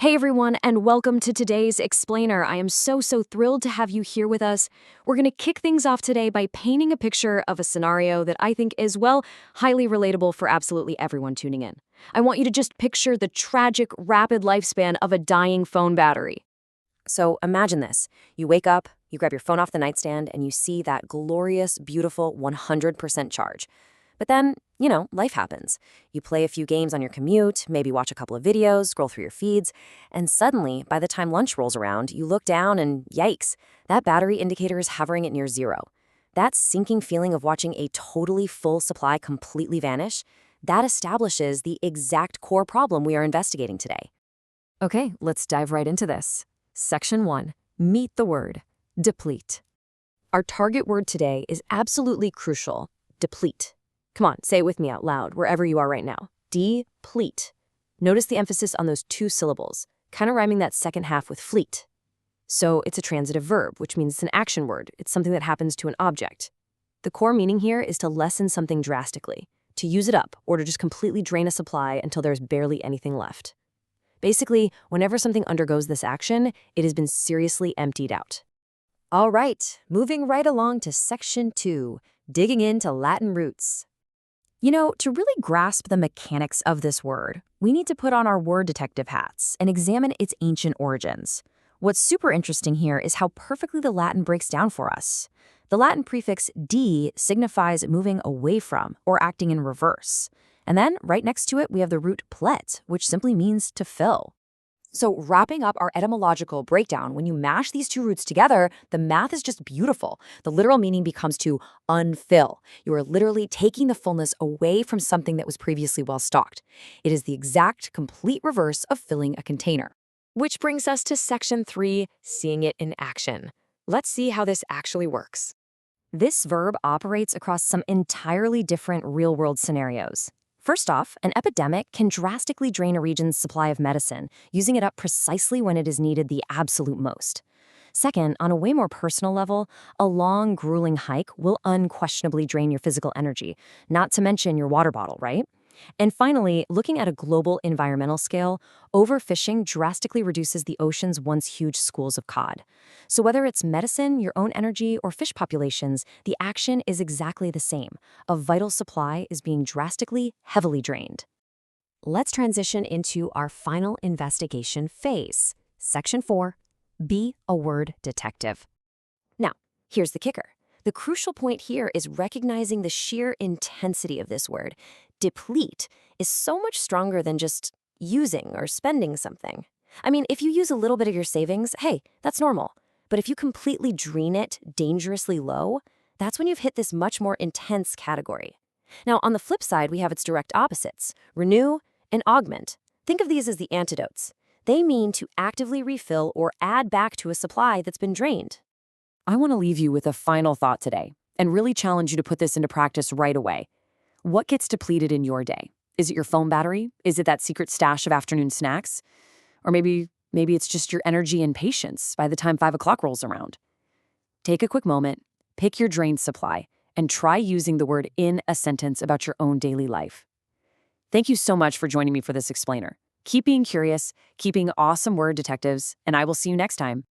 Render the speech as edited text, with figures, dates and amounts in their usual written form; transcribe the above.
Hey everyone, and welcome to today's Explainer. I am so thrilled to have you here with us. We're going to kick things off today by painting a picture of a scenario that I think is, well, highly relatable for absolutely everyone tuning in. I want you to just picture the tragic, rapid lifespan of a dying phone battery. So imagine this. You wake up, you grab your phone off the nightstand, and you see that glorious, beautiful 100% charge. But then, life happens. You play a few games on your commute, maybe watch a couple of videos, scroll through your feeds, and suddenly, by the time lunch rolls around, you look down and yikes, that battery indicator is hovering at near zero. That sinking feeling of watching a totally full supply completely vanish, that establishes the exact core problem we are investigating today. Okay, let's dive right into this. Section 1. Meet the word. Deplete. Our target word today is absolutely crucial. Deplete. Come on, say it with me out loud, wherever you are right now. Deplete. Notice the emphasis on those two syllables, kind of rhyming that second half with fleet. So it's a transitive verb, which means it's an action word. It's something that happens to an object. The core meaning here is to lessen something drastically, to use it up, or to just completely drain a supply until there's barely anything left. Basically, whenever something undergoes this action, it has been seriously emptied out. All right, moving right along to Section 2, digging into Latin roots. To really grasp the mechanics of this word, we need to put on our word detective hats and examine its ancient origins. What's super interesting here is how perfectly the Latin breaks down for us. The Latin prefix de signifies moving away from or acting in reverse. And then right next to it, we have the root plet, which simply means to fill. So wrapping up our etymological breakdown, when you mash these two roots together, the math is just beautiful. The literal meaning becomes to unfill. You are literally taking the fullness away from something that was previously well-stocked. It is the exact, complete reverse of filling a container. Which brings us to Section 3, seeing it in action. Let's see how this actually works. This verb operates across some entirely different real-world scenarios. First off, an epidemic can drastically drain a region's supply of medicine, using it up precisely when it is needed the absolute most. Second, on a way more personal level, a long, grueling hike will unquestionably drain your physical energy, not to mention your water bottle, right? And finally, looking at a global environmental scale, overfishing drastically reduces the ocean's once huge schools of cod. So whether it's medicine, your own energy, or fish populations, the action is exactly the same. A vital supply is being drastically, heavily drained. Let's transition into our final investigation phase. Section 4. Be a word detective. Now, here's the kicker. The crucial point here is recognizing the sheer intensity of this word. Deplete is so much stronger than just using or spending something. I mean, if you use a little bit of your savings, hey, that's normal. But if you completely drain it dangerously low, that's when you've hit this much more intense category. Now, on the flip side, we have its direct opposites, renew and augment. Think of these as the antidotes. They mean to actively refill or add back to a supply that's been drained. I want to leave you with a final thought today and really challenge you to put this into practice right away. What gets depleted in your day? Is it your phone battery? Is it that secret stash of afternoon snacks? Or maybe it's just your energy and patience by the time 5 o'clock rolls around. Take a quick moment, pick your drained supply, and try using the word in a sentence about your own daily life. Thank you so much for joining me for this explainer. Keep being curious, keep being awesome word detectives, and I will see you next time.